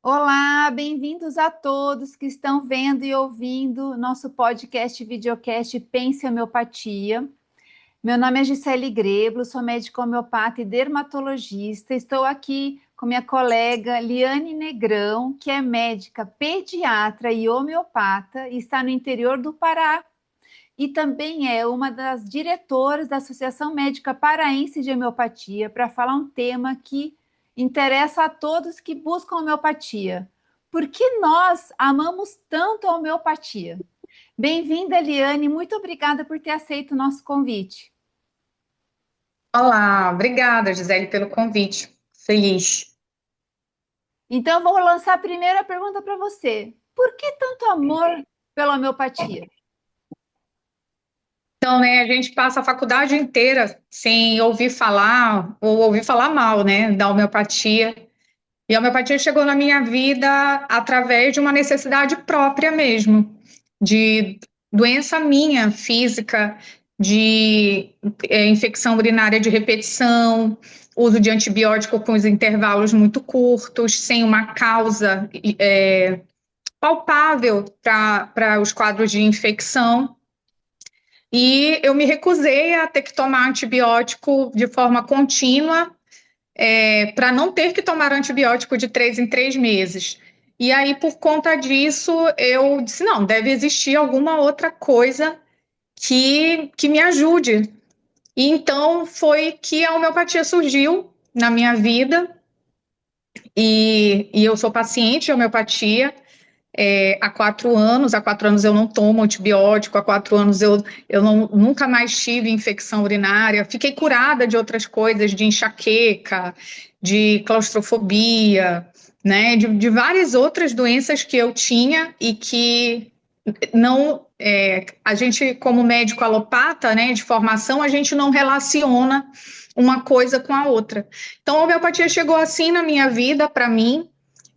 Olá, bem-vindos a todos que estão vendo e ouvindo nosso podcast videocast Pense Homeopatia. Meu nome é Gisele Greblo, sou médica homeopata e dermatologista. Estou aqui com minha colega Liane Negrão, que é médica pediatra e homeopata e está no interior do Pará. E também é uma das diretoras da Associação Médica Paraense de Homeopatia, para falar um tema que interessa a todos que buscam homeopatia. Por que nós amamos tanto a homeopatia? Bem-vinda, Eliane, muito obrigada por ter aceito o nosso convite. Olá, obrigada, Gisele, pelo convite. Feliz. Então, eu vou lançar a primeira pergunta para você. Por que tanto amor pela homeopatia? Então, né, a gente passa a faculdade inteira sem ouvir falar ou ouvir falar mal, né, da homeopatia. E a homeopatia chegou na minha vida através de uma necessidade própria mesmo, de doença minha, física, de infecção urinária de repetição, uso de antibiótico com os intervalos muito curtos, sem uma causa palpável para os quadros de infecção. E eu me recusei a ter que tomar antibiótico de forma contínua, para não ter que tomar antibiótico de 3 em 3 meses. E aí, por conta disso, eu disse: não, deve existir alguma outra coisa que me ajude. E então foi que a homeopatia surgiu na minha vida, e eu sou paciente de homeopatia. Há 4 anos eu não tomo antibiótico, há 4 anos eu não, nunca mais tive infecção urinária, fiquei curada de outras coisas, de enxaqueca, de claustrofobia, né, de várias outras doenças que eu tinha e que não, a gente como médico alopata, né, de formação, a gente não relaciona uma coisa com a outra. Então a homeopatia chegou assim na minha vida, para mim.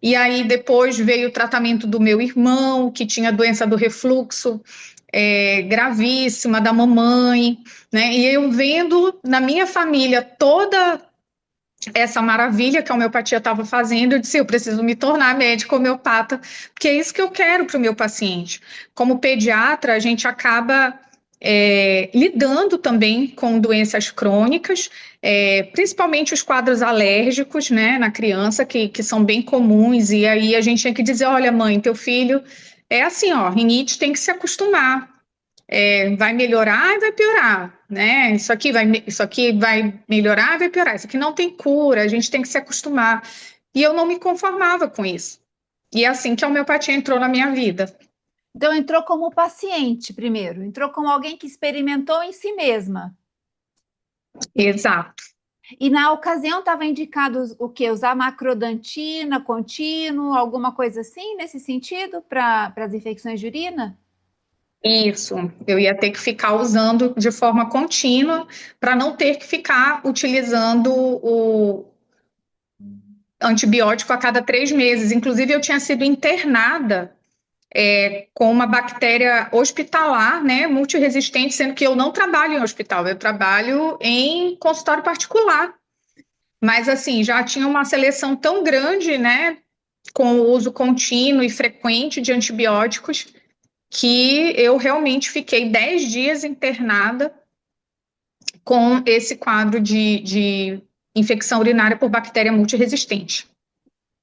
E aí depois veio o tratamento do meu irmão, que tinha doença do refluxo, gravíssima, da mamãe, né? E eu vendo na minha família toda essa maravilha que a homeopatia estava fazendo, eu disse: eu preciso me tornar médica homeopata, porque é isso que eu quero para o meu paciente. Como pediatra, a gente acaba lidando também com doenças crônicas, principalmente os quadros alérgicos, né, na criança, que são bem comuns, e aí a gente tem que dizer: olha, mãe, teu filho é assim, ó, rinite tem que se acostumar, vai melhorar e vai piorar, né? Isso aqui vai melhorar e vai piorar. Isso aqui não tem cura, a gente tem que se acostumar. E eu não me conformava com isso. E é assim que a homeopatia entrou na minha vida. Então, entrou como paciente primeiro, entrou como alguém que experimentou em si mesma. Exato. E na ocasião estava indicado o quê? Usar macrodantina contínuo, alguma coisa assim, nesse sentido, para as infecções de urina? Isso. Eu ia ter que ficar usando de forma contínua para não ter que ficar utilizando o antibiótico a cada 3 meses. Inclusive, eu tinha sido internada com uma bactéria hospitalar, né, multiresistente, sendo que eu não trabalho em hospital, eu trabalho em consultório particular. Mas, assim, já tinha uma seleção tão grande, né, com o uso contínuo e frequente de antibióticos, que eu realmente fiquei 10 dias internada com esse quadro de infecção urinária por bactéria multiresistente.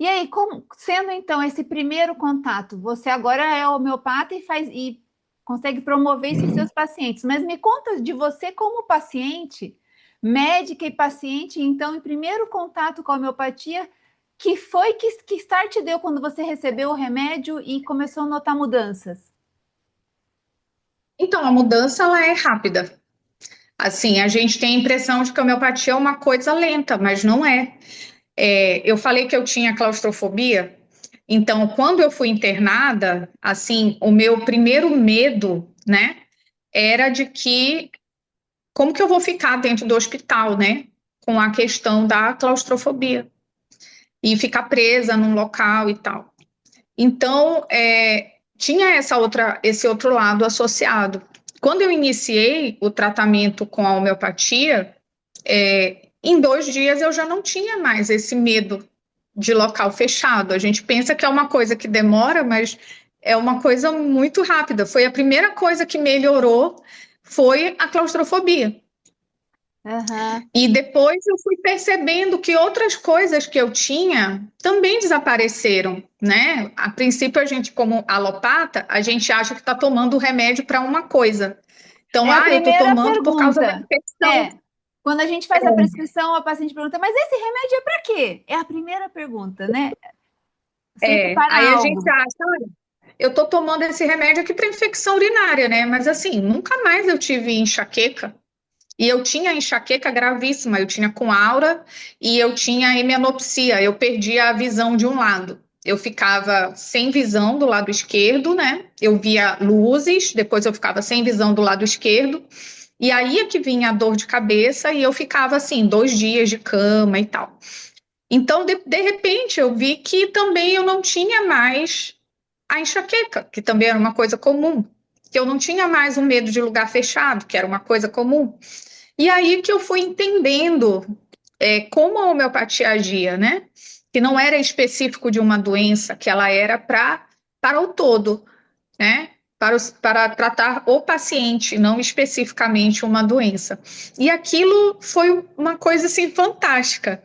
E aí, sendo então esse primeiro contato, você agora é homeopata e consegue promover isso em seus pacientes, mas me conta de você como paciente, médica e paciente, então, em primeiro contato com a homeopatia, que start deu quando você recebeu o remédio e começou a notar mudanças? Então, a mudança ela é rápida. Assim, a gente tem a impressão de que a homeopatia é uma coisa lenta, mas não é. Eu falei que eu tinha claustrofobia, então, quando eu fui internada, assim, o meu primeiro medo, né, era de que, como que eu vou ficar dentro do hospital, né, com a questão da claustrofobia e ficar presa num local e tal. Então, tinha esse outro lado associado. Quando eu iniciei o tratamento com a homeopatia, em 2 dias eu já não tinha mais esse medo de local fechado. A gente pensa que é uma coisa que demora, mas é uma coisa muito rápida. Foi a primeira coisa que melhorou, foi a claustrofobia. Aham. E depois eu fui percebendo que outras coisas que eu tinha também desapareceram, né? A princípio, a gente, como alopata, a gente acha que está tomando remédio para uma coisa. Então, É a eu estou primeira tomando por causa da pergunta. infecção. É, quando a gente faz a prescrição, a paciente pergunta, mas esse remédio é para quê? É a primeira pergunta, né? Sempre para Aí a gente algo. acha, olha, eu estou tomando esse remédio aqui para infecção urinária, né? Mas assim, nunca mais eu tive enxaqueca. E eu tinha enxaqueca gravíssima, eu tinha com aura e eu tinha hemianopsia, eu perdia a visão de um lado. Eu ficava sem visão do lado esquerdo, né? Eu via luzes, depois eu ficava sem visão do lado esquerdo. E aí é que vinha a dor de cabeça e eu ficava assim, 2 dias de cama e tal. Então, de repente, eu vi que também eu não tinha mais a enxaqueca, que também era uma coisa comum. Que eu não tinha mais o medo de lugar fechado, que era uma coisa comum. E aí que eu fui entendendo como a homeopatia agia, né? Que não era específico de uma doença, que ela era para o todo, né? Para tratar o paciente, não especificamente uma doença. E aquilo foi uma coisa assim fantástica,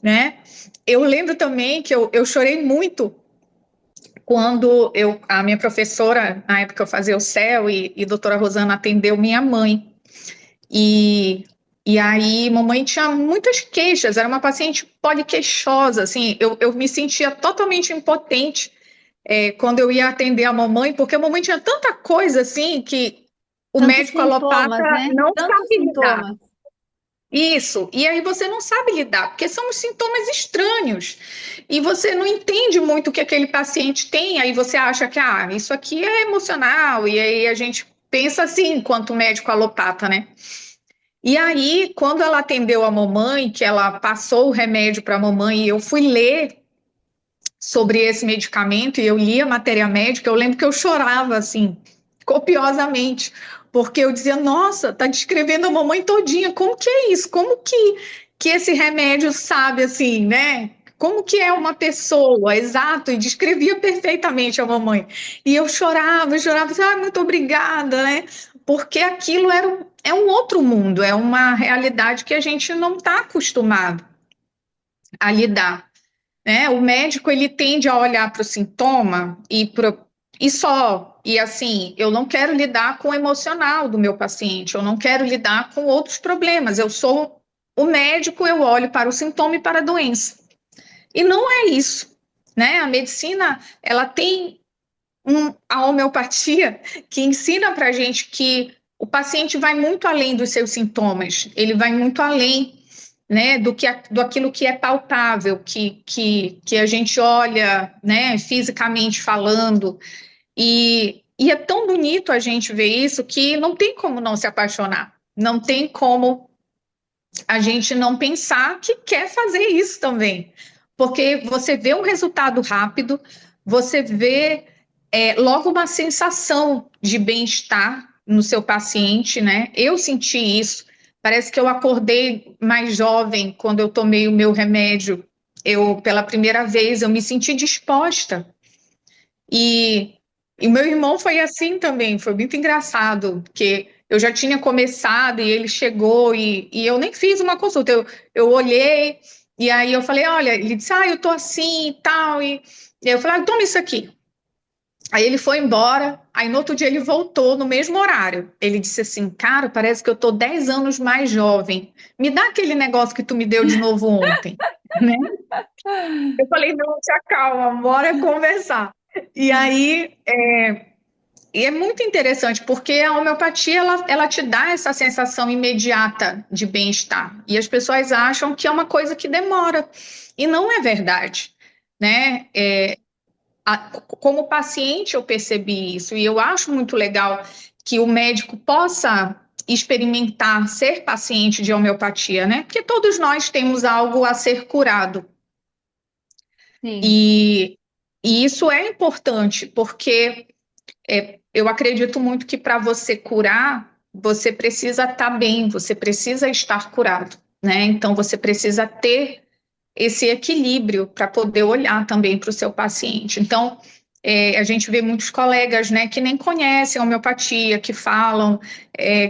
né? Eu lembro também que eu chorei muito quando a minha professora, na época eu fazia o CEL e a doutora Rosana atendeu minha mãe. E, e aí, mamãe tinha muitas queixas, era uma paciente poliqueixosa, assim, eu me sentia totalmente impotente quando eu ia atender a mamãe, porque a mamãe tinha tanta coisa, assim, que o Tantos médico alopata sintomas, né? não Tantos sabe lidar. sintomas. Isso, e aí você não sabe lidar, porque são os sintomas estranhos, e você não entende muito o que aquele paciente tem, aí você acha que, isso aqui é emocional, e aí a gente pensa assim, enquanto médico alopata, né? E aí, quando ela atendeu a mamãe, que ela passou o remédio para a mamãe, e eu fui ler sobre esse medicamento, e eu li a matéria médica, eu lembro que eu chorava, assim, copiosamente, porque eu dizia, nossa, tá descrevendo a mamãe todinha, como que é isso? Como que esse remédio sabe, assim, né? Como que é uma pessoa, exato, e descrevia perfeitamente a mamãe. E eu chorava, muito obrigada, né? Porque aquilo é um outro mundo, é uma realidade que a gente não está acostumado a lidar, né? O médico ele tende a olhar para o sintoma e só. E assim, eu não quero lidar com o emocional do meu paciente, eu não quero lidar com outros problemas. Eu sou o médico, eu olho para o sintoma e para a doença. E não é isso, né? A medicina, ela tem a homeopatia que ensina para a gente que o paciente vai muito além dos seus sintomas, ele vai muito além, né, do aquilo que é palpável, que a gente olha, né, fisicamente falando, e é tão bonito a gente ver isso que não tem como não se apaixonar, não tem como a gente não pensar que quer fazer isso também, porque você vê um resultado rápido, você vê logo uma sensação de bem-estar no seu paciente, né? Eu senti isso. Parece que eu acordei mais jovem quando eu tomei o meu remédio. Pela primeira vez, eu me senti disposta. E, e meu irmão foi assim também, foi muito engraçado, porque eu já tinha começado e ele chegou e eu nem fiz uma consulta. Eu olhei e aí eu falei, olha, ele disse, eu tô assim e tal. E aí eu falei, toma isso aqui. Aí ele foi embora, aí no outro dia ele voltou no mesmo horário. Ele disse assim, cara, parece que eu tô 10 anos mais jovem. Me dá aquele negócio que tu me deu de novo ontem, né? Eu falei, não, te acalma, bora conversar. E aí, e é muito interessante, porque a homeopatia, ela te dá essa sensação imediata de bem-estar. E as pessoas acham que é uma coisa que demora. E não é verdade, né? Como paciente eu percebi isso e eu acho muito legal que o médico possa experimentar ser paciente de homeopatia, né? Porque todos nós temos algo a ser curado Sim. e, e isso é importante porque eu acredito muito que para você curar você precisa estar bem, você precisa estar curado, né? Então você precisa ter esse equilíbrio para poder olhar também para o seu paciente. Então, a gente vê muitos colegas, né, que nem conhecem a homeopatia, que falam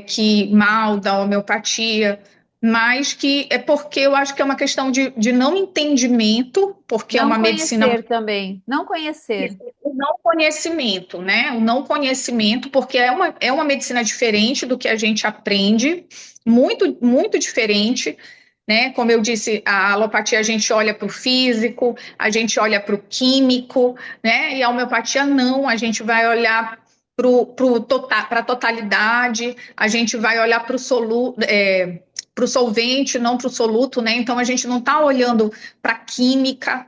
que mal da homeopatia, mas que é porque eu acho que é uma questão de não entendimento, porque é Não uma medicina. conhecer também, não conhecer. O não conhecimento, né? O não conhecimento, porque é uma medicina diferente do que a gente aprende, muito, muito diferente, né? Como eu disse, a alopatia a gente olha para o físico, a gente olha para o químico, né? E a homeopatia não, a gente vai olhar para a totalidade, a gente vai olhar para o solvente, não para o soluto, né? Então a gente não está olhando para a química,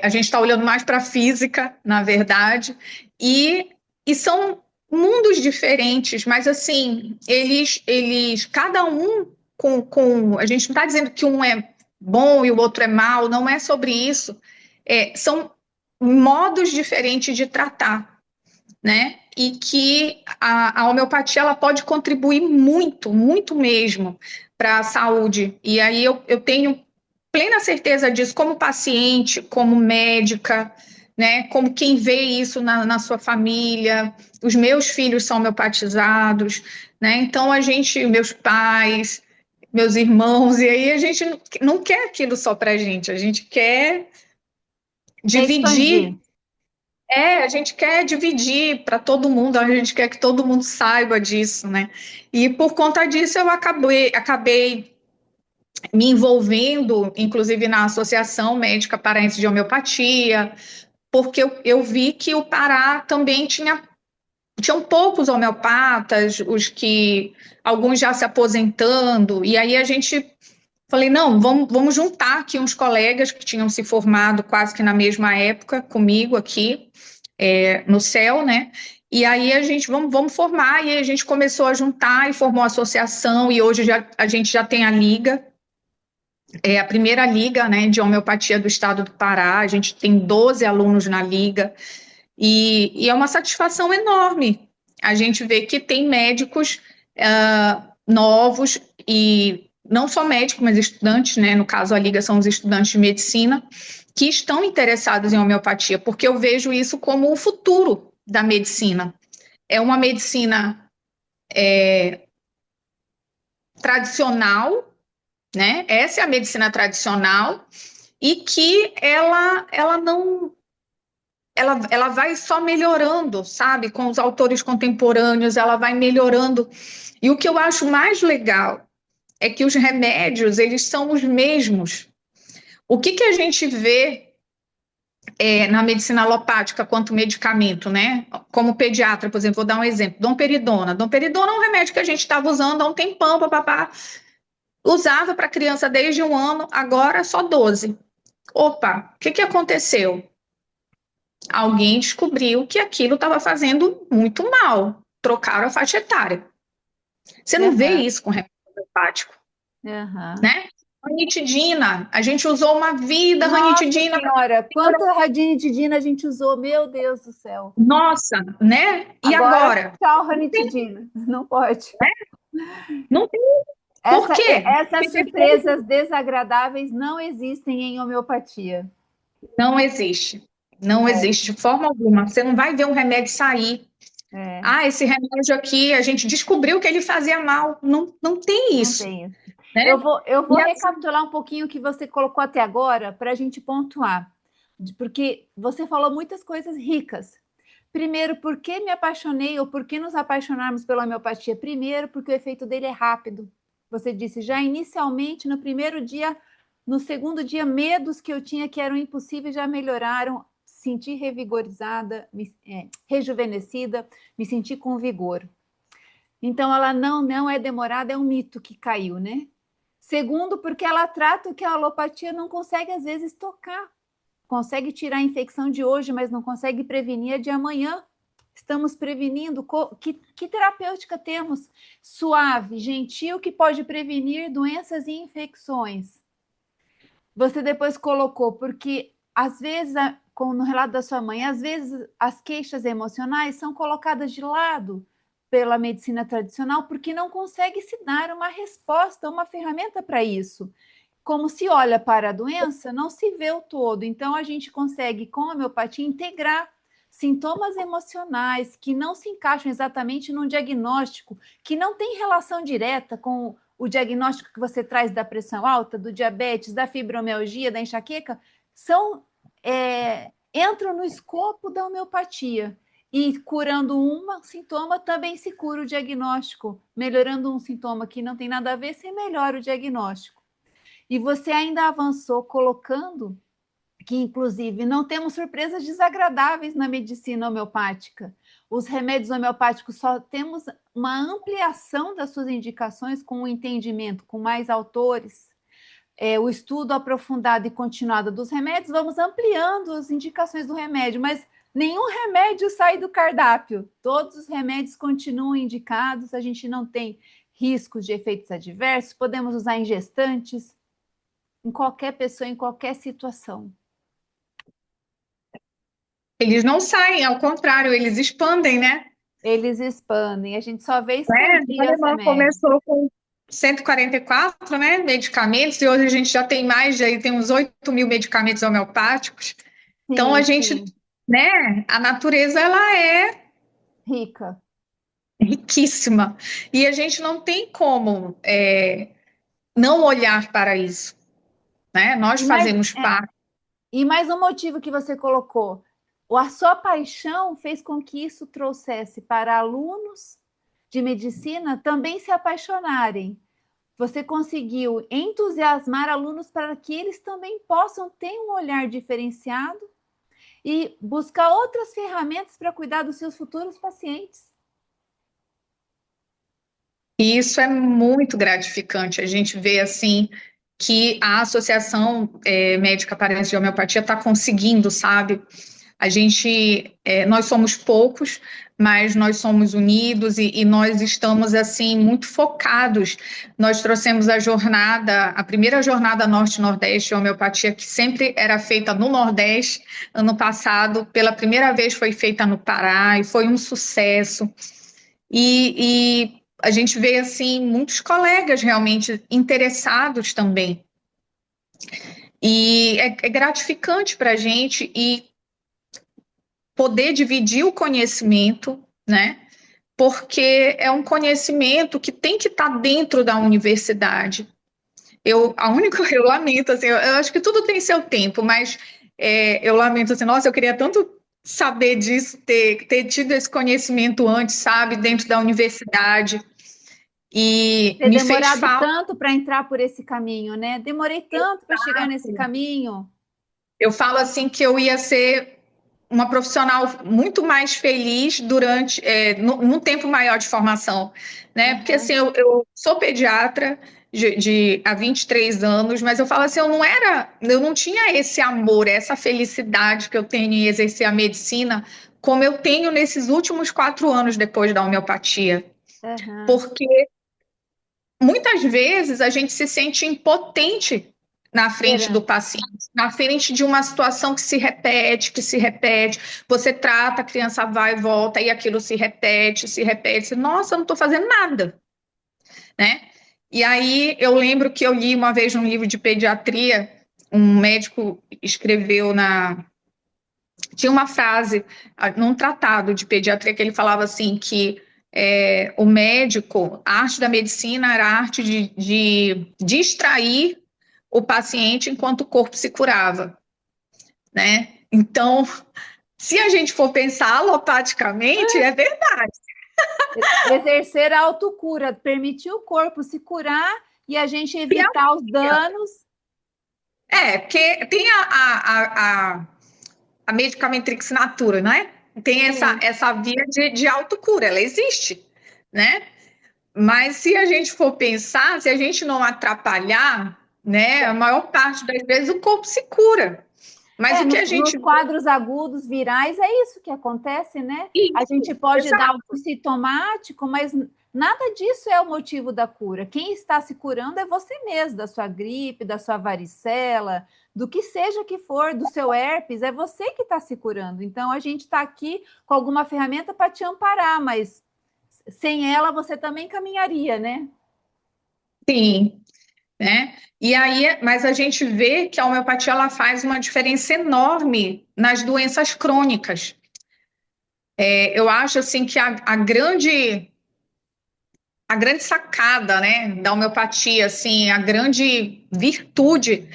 a gente está olhando mais para a física, na verdade, e são mundos diferentes, mas assim, cada um a gente não está dizendo que um é bom e o outro é mau, não é sobre isso. São modos diferentes de tratar, né? E que a homeopatia ela pode contribuir muito, muito mesmo para a saúde. E aí eu tenho plena certeza disso, como paciente, como médica, né? Como quem vê isso na sua família. Os meus filhos são homeopatizados, né? Então meus pais, meus irmãos, e aí a gente não quer aquilo só para a gente quer Quer dividir. expandir. A gente quer dividir para todo mundo, a gente quer que todo mundo saiba disso, né? E por conta disso eu acabei me envolvendo, inclusive na Associação Médica Paraense de Homeopatia, porque eu vi que o Pará também tinham poucos homeopatas, alguns já se aposentando, e aí a gente falei, não, vamos juntar aqui uns colegas que tinham se formado quase que na mesma época comigo aqui, no CEL, né? E aí a gente vamos formar, e aí a gente começou a juntar e formou a associação, e hoje a gente já tem a liga, a primeira liga, né, de homeopatia do estado do Pará. A gente tem 12 alunos na liga e é uma satisfação enorme a gente vê que tem médicos novos e não só médicos, mas estudantes, né, no caso a liga são os estudantes de medicina, que estão interessados em homeopatia, porque eu vejo isso como o futuro da medicina. É uma medicina tradicional, né? Essa é a medicina tradicional e que ela não ela vai só melhorando, sabe? Com os autores contemporâneos, ela vai melhorando. E o que eu acho mais legal é que os remédios, eles são os mesmos. O que a gente vê na medicina alopática quanto medicamento, né? Como pediatra, por exemplo, vou dar um exemplo. Domperidona. Domperidona é um remédio que a gente estava usando há um tempão, papapá. Usava para criança desde 1 ano, agora só 12. Opa, o que aconteceu? Alguém descobriu que aquilo estava fazendo muito mal. Trocaram a faixa etária. Você não vê Aham, isso com remédio homeopático, aham. né? Ranitidina, a gente usou uma vida Nossa ranitidina. Senhora, quanta ranitidina a gente usou, meu Deus do céu. Nossa, né? E Agora, agora? tchau, ranitidina. Não pode. Não tem. Por quê? Essas Porque depois surpresas desagradáveis não existem em homeopatia. não existe. Não É, existe de forma alguma. Você não vai ver um remédio sair. é, Ah, esse remédio aqui, a gente descobriu que ele fazia mal. Não, não tem não isso, tem isso. né? Eu vou E assim, recapitular um pouquinho o que você colocou até agora para a gente pontuar, porque você falou muitas coisas ricas. Primeiro, por que me apaixonei ou por que nos apaixonarmos pela homeopatia? Primeiro, porque o efeito dele é rápido. Você disse já inicialmente, no primeiro dia, no segundo dia, medos que eu tinha que eram impossíveis já melhoraram, senti revigorizada, rejuvenescida, me senti com vigor. Então, ela não é demorada, é um mito que caiu, né? Segundo, porque ela trata o que a alopatia não consegue, às vezes, tocar. Consegue tirar a infecção de hoje, mas não consegue prevenir a de amanhã. Estamos prevenindo. Que terapêutica temos? Suave, gentil, que pode prevenir doenças e infecções. Você depois colocou, porque às vezes, como no relato da sua mãe, às vezes as queixas emocionais são colocadas de lado pela medicina tradicional porque não consegue se dar uma resposta, uma ferramenta para isso. como se olha para a doença, não se vê o todo. Então, a gente consegue, com a homeopatia, integrar sintomas emocionais que não se encaixam exatamente num diagnóstico, que não tem relação direta com o diagnóstico que você traz da pressão alta, do diabetes, da fibromialgia, da enxaqueca, entram no escopo da homeopatia. E curando um sintoma, também se cura o diagnóstico. Melhorando um sintoma que não tem nada a ver, se melhora o diagnóstico. E você ainda avançou colocando que, inclusive, não temos surpresas desagradáveis na medicina homeopática. Os remédios homeopáticos só temos uma ampliação das suas indicações com o entendimento, com mais autores, o estudo aprofundado e continuado dos remédios, vamos ampliando as indicações do remédio, mas nenhum remédio sai do cardápio. Todos os remédios continuam indicados, a gente não tem riscos de efeitos adversos, podemos usar em gestantes, em qualquer pessoa, em qualquer situação. Eles não saem, ao contrário, eles expandem, né? Eles expandem, a gente só vê A expandir os Alemã remédios. começou com 144, né, medicamentos, e hoje a gente já tem mais, já tem uns 8 mil medicamentos homeopáticos. Então, a Sim, gente, sim, né, a natureza, ela é rica. riquíssima. E a gente não tem como não olhar para isso, né? Nós E mais, fazemos parte. e mais um motivo que você colocou, a sua paixão fez com que isso trouxesse para alunos de medicina também se apaixonarem. Você conseguiu entusiasmar alunos para que eles também possam ter um olhar diferenciado e buscar outras ferramentas para cuidar dos seus futuros pacientes. E isso é muito gratificante. A gente vê assim que a Associação Médica Paraense de Homeopatia está conseguindo, sabe? Nós somos poucos, mas nós somos unidos e nós estamos assim muito focados. Nós trouxemos a primeira jornada Norte-Nordeste de homeopatia, que sempre era feita no Nordeste. Ano passado, pela primeira vez, foi feita no Pará e foi um sucesso. E a gente vê assim muitos colegas realmente interessados também. E é gratificante para a gente e poder dividir o conhecimento, né? Porque é um conhecimento que tem que estar dentro da universidade. Eu lamento, assim, eu acho que tudo tem seu tempo, mas eu lamento, assim, nossa, eu queria tanto saber disso, ter tido esse conhecimento antes, sabe, dentro da universidade, e Ter me fez demorado falta. tanto para entrar por esse caminho, né? Demorei tanto para chegar nesse caminho. Eu falo assim que eu ia ser uma profissional muito mais feliz num tempo maior de formação, né? Porque assim, Uhum. eu sou pediatra há 23 anos, mas eu falo assim, eu não tinha esse amor, essa felicidade que eu tenho em exercer a medicina, como eu tenho nesses últimos 4 anos depois da homeopatia. Uhum. Porque muitas vezes a gente se sente impotente na frente do Perante. paciente, na frente de uma situação que se repete. Você trata, a criança vai e volta, e aquilo se repete, se repete. Nossa, eu não estou fazendo nada, né? E aí eu lembro que eu li uma vez num livro de pediatria, um médico escreveu tinha uma frase num tratado de pediatria que ele falava assim que o médico, a arte da medicina era a arte de distrair o paciente enquanto o corpo se curava, né? Então, se a gente for pensar alopaticamente, é verdade. Exercer a autocura, permitir o corpo se curar e a gente E é evitar os danos. porque tem a medicamentrix natura, né? Tem Sim. essa via de autocura, ela existe, né? Mas se a gente for pensar, se a gente não atrapalhar, né, a maior parte das vezes o corpo se cura. Mas o que a Nos gente quadros agudos virais é isso que acontece, né? A isso, gente pode dar exato. algo sintomático, mas nada disso é o motivo da cura. Quem está se curando é você mesmo, da sua gripe, da sua varicela, do que seja que for, do seu herpes, é você que está se curando. Então, a gente está aqui com alguma ferramenta para te amparar, mas sem ela você também caminharia, né? Sim. né? E aí, mas a gente vê que a homeopatia ela faz uma diferença enorme nas doenças crônicas. Eu acho assim que a grande sacada, né, da homeopatia, assim, a grande virtude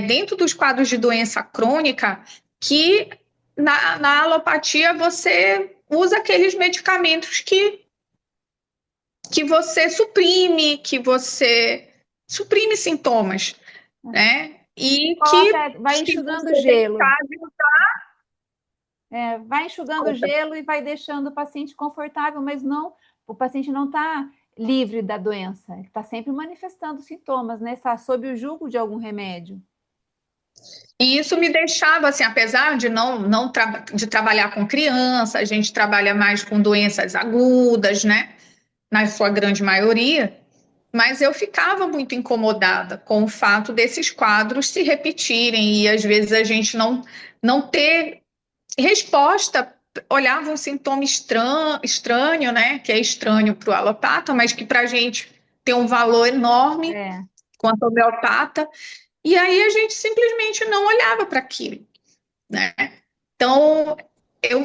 dentro dos quadros de doença crônica, que na alopatia você usa aqueles medicamentos que você suprime sintomas, né? E que Vai se enxugando você gelo. deixar Vai enxugando gelo e vai deixando o paciente confortável, mas não, o paciente não está livre da doença, ele está sempre manifestando sintomas, né? Está sob o jugo de algum remédio. E isso me deixava assim, apesar de de trabalhar com criança, a gente trabalha mais com doenças agudas, né? Na sua grande maioria, mas eu ficava muito incomodada com o fato desses quadros se repetirem e às vezes a gente não ter resposta. Olhava um sintoma estranho, né? Que é estranho para o alopata, mas que para a gente tem um valor enorme É. quanto ao homeopata. E aí a gente simplesmente não olhava para aquilo, né? Então,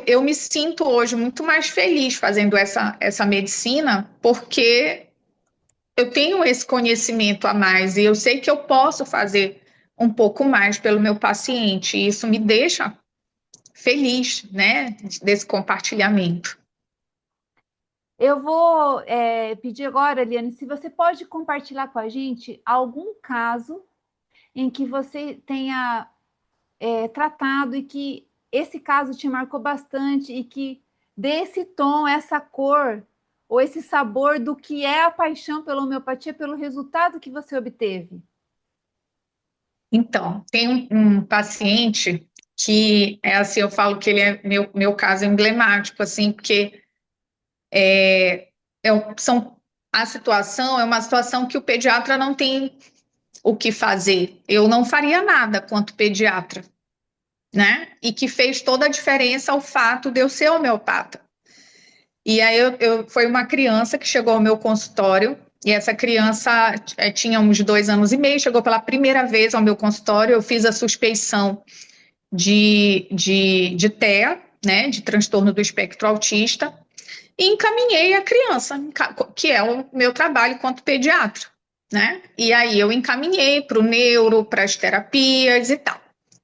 eu me sinto hoje muito mais feliz fazendo essa medicina, porque eu tenho esse conhecimento a mais e eu sei que eu posso fazer um pouco mais pelo meu paciente. E isso me deixa feliz, né, desse compartilhamento. Eu vou pedir agora, Eliane, se você pode compartilhar com a gente algum caso em que você tenha tratado e que esse caso te marcou bastante e que dê esse tom, essa cor ou esse sabor do que é a paixão pela homeopatia, pelo resultado que você obteve. Então, tem um paciente que é assim, eu falo que ele é meu caso emblemático, assim, porque é, são, a situação é uma situação que o pediatra não tem o que fazer. Eu não faria nada quanto pediatra, né? E que fez toda a diferença o fato de eu ser homeopata. E aí foi uma criança que chegou ao meu consultório, e essa criança tinha uns 2 anos e meio, chegou pela primeira vez ao meu consultório, eu fiz a suspeição de TEA, né, de transtorno do espectro autista, e encaminhei a criança, que é o meu trabalho quanto pediatra, né? E aí eu encaminhei para o neuro, para as terapias e tal.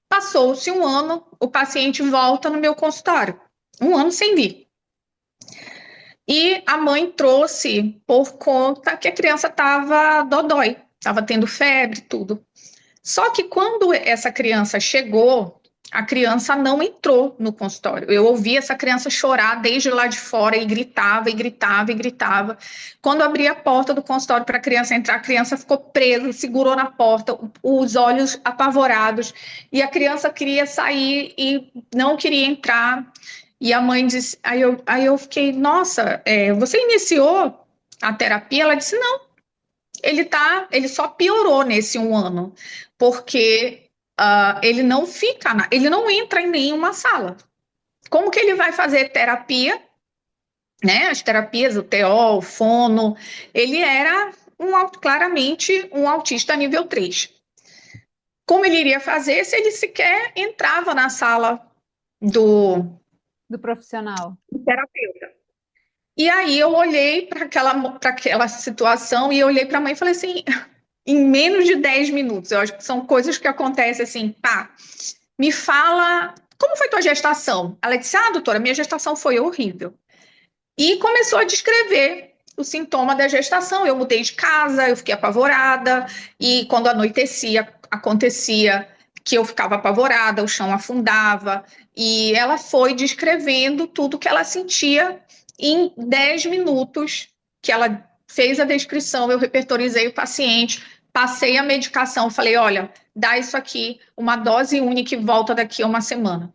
Passou-se um ano, o paciente volta no meu consultório, um ano sem vir. E a mãe trouxe por conta que a criança estava dodói, estava tendo febre, tudo. Só que quando essa criança chegou, a criança não entrou no consultório. Eu ouvi essa criança chorar desde lá de fora e gritava, e gritava, e gritava. Quando abri a porta do consultório para a criança entrar, a criança ficou presa, segurou na porta, os olhos apavorados, e a criança queria sair e não queria entrar. E a mãe disse, aí eu fiquei, nossa, você iniciou a terapia? Ela disse, não, ele só piorou nesse um ano, porque ele não ele não entra em nenhuma sala. Como que ele vai fazer terapia, né? As terapias, o TO, o fono, ele era claramente um autista nível 3. Como ele iria fazer se ele sequer entrava na sala Do profissional. do terapeuta? E aí eu olhei para aquela situação e eu olhei para a mãe e falei assim, em menos de 10 minutos, eu acho que são coisas que acontecem assim, pá, me fala, como foi tua gestação? Ela disse, doutora, minha gestação foi horrível. E começou a descrever o sintoma da gestação. Eu mudei de casa, eu fiquei apavorada, e quando anoitecia, acontecia que eu ficava apavorada, o chão afundava, e ela foi descrevendo tudo que ela sentia em 10 minutos que ela fez a descrição, eu repertorizei o paciente, passei a medicação, falei, olha, dá isso aqui, uma dose única e volta daqui a uma semana.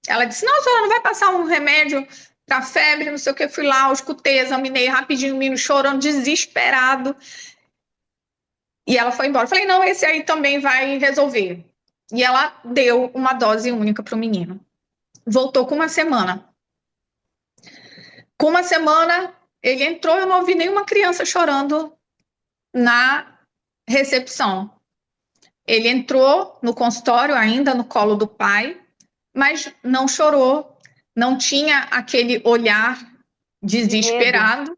Ela disse, não, senhora, não vai passar um remédio para febre, não sei o que, fui lá, eu escutei, examinei rapidinho, o menino chorando, desesperado, e ela foi embora. Eu falei, não, esse aí também vai resolver. E ela deu uma dose única para o menino. Voltou com uma semana. Com uma semana, ele entrou, eu não ouvi nenhuma criança chorando recepção. Ele entrou no consultório ainda no colo do pai, mas não chorou, não tinha aquele olhar De medo. desesperado,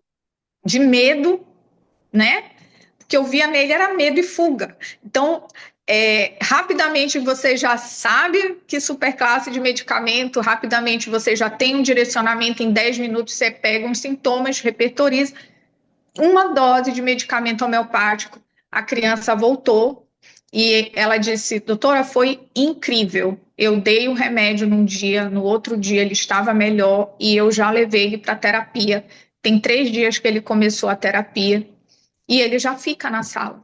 de medo, né? O que eu via nele era medo e fuga. Então, rapidamente você já sabe que superclasse de medicamento, rapidamente você já tem um direcionamento, em 10 minutos você pega uns sintomas, repertoriza. Uma dose de medicamento homeopático, a criança voltou e ela disse, doutora, foi incrível. Eu dei o remédio num dia, no outro dia ele estava melhor e eu já levei ele para terapia. Tem 3 dias que ele começou a terapia e ele já fica na sala,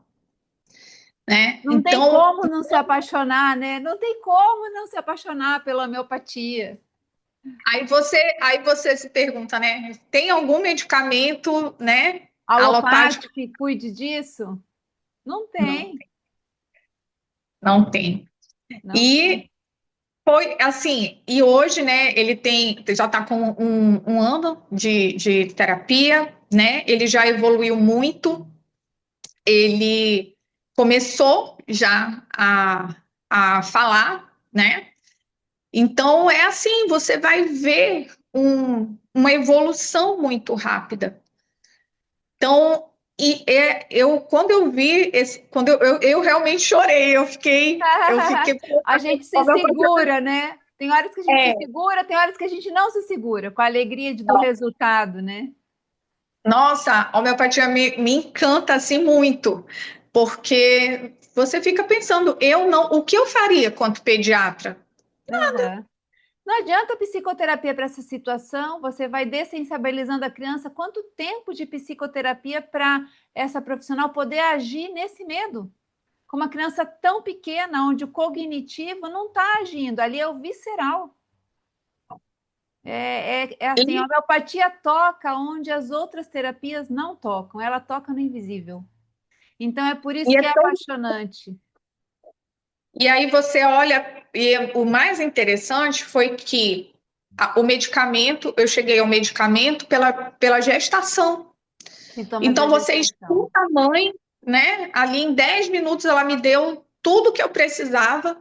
né? Não tem Então, como não se apaixonar, né? Não tem como não se apaixonar pela homeopatia. aí você se pergunta, né? Tem algum medicamento, né, alopático? Alopático que cuide disso? Não Não, tem, não tem. não tem. E foi assim, e hoje, né, ele já está com um ano de terapia, né? Ele já evoluiu muito, ele começou já a falar, né? Então é assim, você vai ver uma evolução muito rápida. Então, quando eu vi quando eu realmente chorei, eu fiquei, A gente se segura, né? Tem horas que a gente se segura, tem horas que a gente não se segura, com a alegria do resultado, né? nossa, a homeopatia me encanta assim muito, porque você fica pensando, o que eu faria quanto pediatra? Uhum. Não adianta psicoterapia para essa situação, você vai dessensibilizando a criança. Quanto tempo de psicoterapia para essa profissional poder agir nesse medo? Com uma criança tão pequena, onde o cognitivo não está agindo, ali é o visceral. É assim, a E, homeopatia toca onde as outras terapias não tocam, ela toca no invisível. Então é por isso e, que é é tão- apaixonante. e aí você olha, e o mais interessante foi que o medicamento, eu cheguei ao medicamento pela gestação. Sintomas da Então você gestação. escuta a mãe, né? Ali em 10 minutos ela me deu tudo que eu precisava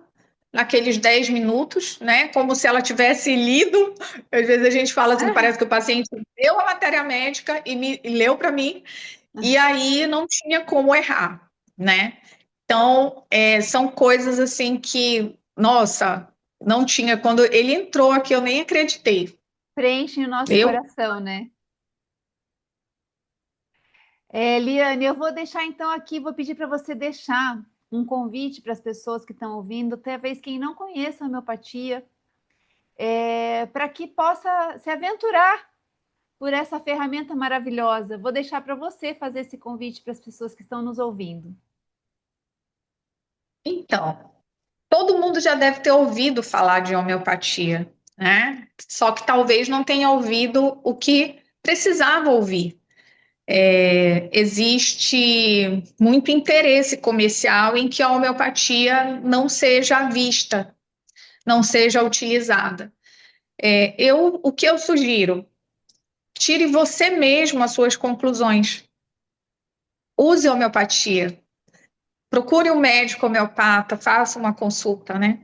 naqueles 10 minutos, né? Como se ela tivesse lido. Às vezes a gente fala assim, parece que o paciente leu a matéria médica e leu para mim, e aí não tinha como errar, né? Então, são coisas assim que, nossa, não tinha. Quando ele entrou aqui, eu nem acreditei. Preenche o nosso Eu, coração, né? Liane, eu vou deixar então aqui, vou pedir para você deixar um convite para as pessoas que estão ouvindo, talvez quem não conheça a homeopatia, para que possa se aventurar por essa ferramenta maravilhosa. Vou deixar para você fazer esse convite para as pessoas que estão nos ouvindo. então, todo mundo já deve ter ouvido falar de homeopatia, né? Só que talvez não tenha ouvido o que precisava ouvir. Existe muito interesse comercial em que a homeopatia não seja vista, não seja utilizada. O que eu sugiro? Tire você mesmo as suas conclusões. Use a homeopatia. Procure um médico homeopata, faça uma consulta, né?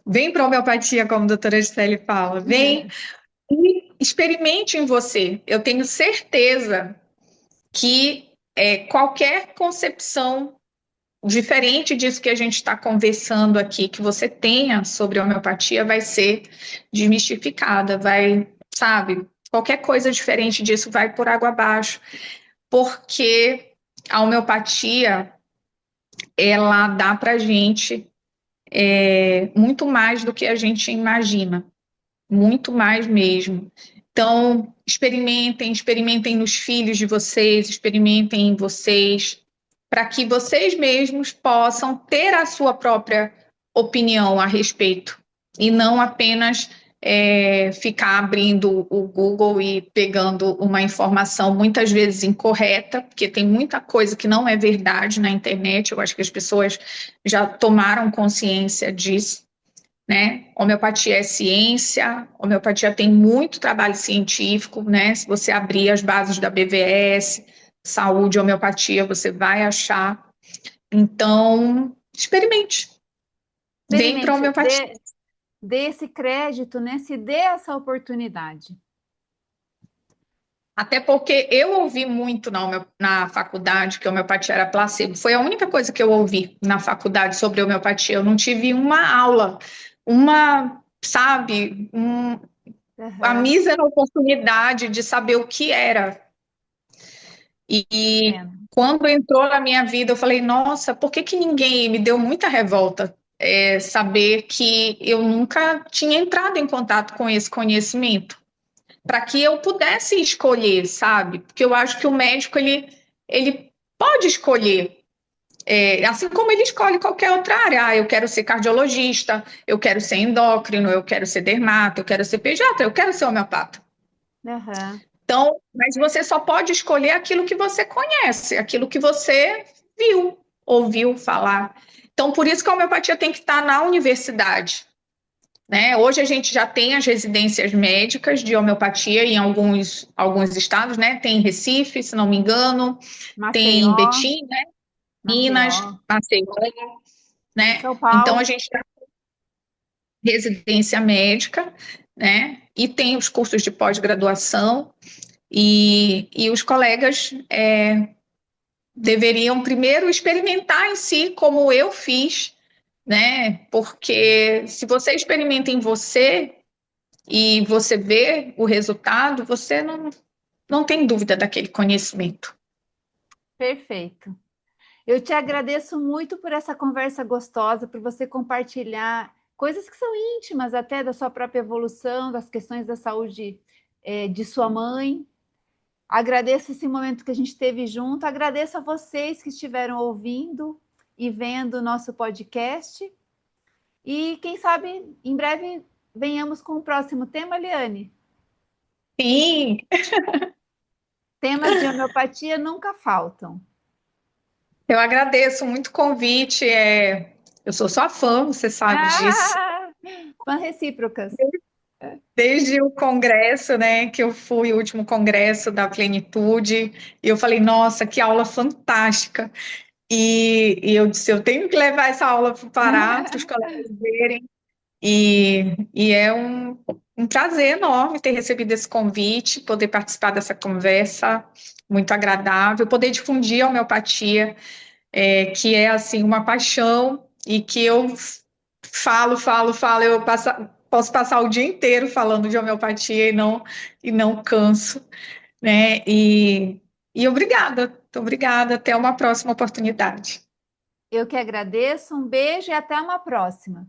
Vem para a homeopatia, como a doutora Gisele fala. Vem e experimente em você. Eu tenho certeza que qualquer concepção diferente disso que a gente está conversando aqui, que você tenha sobre a homeopatia, vai ser desmistificada, vai, sabe? Qualquer coisa diferente disso vai por água abaixo, porque a homeopatia, ela dá para a gente muito mais do que a gente imagina, muito mais mesmo. Então, experimentem nos filhos de vocês, experimentem em vocês, para que vocês mesmos possam ter a sua própria opinião a respeito, e não apenas ficar abrindo o Google e pegando uma informação muitas vezes incorreta, porque tem muita coisa que não é verdade na internet. Eu acho que as pessoas já tomaram consciência disso, né? Homeopatia é ciência, homeopatia tem muito trabalho científico, né? Se você abrir as bases da BVS, saúde, homeopatia, você vai achar. Então, experimente. Vem para a Experimente, homeopatia. dê esse crédito, né? Se dê essa oportunidade. Até porque eu ouvi muito na faculdade que a homeopatia era placebo. Foi a única coisa que eu ouvi na faculdade sobre homeopatia. Eu não tive uma aula, sabe, a Aham, mísera oportunidade de saber o que era. E entendo. quando entrou na minha vida, eu falei, nossa, por que que ninguém me deu muita revolta? Saber que eu nunca tinha entrado em contato com esse conhecimento, para que eu pudesse escolher, sabe? Porque eu acho que o médico ele pode escolher, assim como ele escolhe qualquer outra área. Ah, eu quero ser cardiologista, eu quero ser endócrino, eu quero ser dermato, eu quero ser pediatra, eu quero ser homeopata. Aham, Então, mas você só pode escolher aquilo que você conhece, aquilo que você viu, ouviu falar. Então, por isso que a homeopatia tem que estar na universidade, né? Hoje a gente já tem as residências médicas de homeopatia em alguns estados, né? Tem em Recife, se não me engano, tem em Maceió, Betim, né? Minas, Maceió, Maceió, em né? São Então a Paulo. gente tem residência médica, né? E tem os cursos de pós-graduação e os colegas deveriam primeiro experimentar em si, como eu fiz, né? Porque se você experimenta em você e você vê o resultado, você não tem dúvida daquele conhecimento. Perfeito. Eu te agradeço muito por essa conversa gostosa, por você compartilhar coisas que são íntimas até da sua própria evolução, das questões da saúde, de sua mãe. Agradeço esse momento que a gente teve junto, agradeço a vocês que estiveram ouvindo e vendo o nosso podcast. E quem sabe em breve venhamos com o próximo tema, Liane. Sim, Temas de homeopatia nunca faltam. eu agradeço muito o convite. Eu sou sua fã, você sabe disso. Ah, fãs recíprocas. Desde o congresso, né, que eu fui, o último congresso da Plenitude, e eu falei, nossa, que aula fantástica. E eu disse, eu tenho que levar essa aula para o Pará, para os colegas verem. E é um prazer enorme ter recebido esse convite, poder participar dessa conversa muito agradável, poder difundir a homeopatia, que é assim uma paixão e que eu falo, posso passar o dia inteiro falando de homeopatia e não canso, né? E obrigada, até uma próxima oportunidade. Eu que agradeço, um beijo e até uma próxima.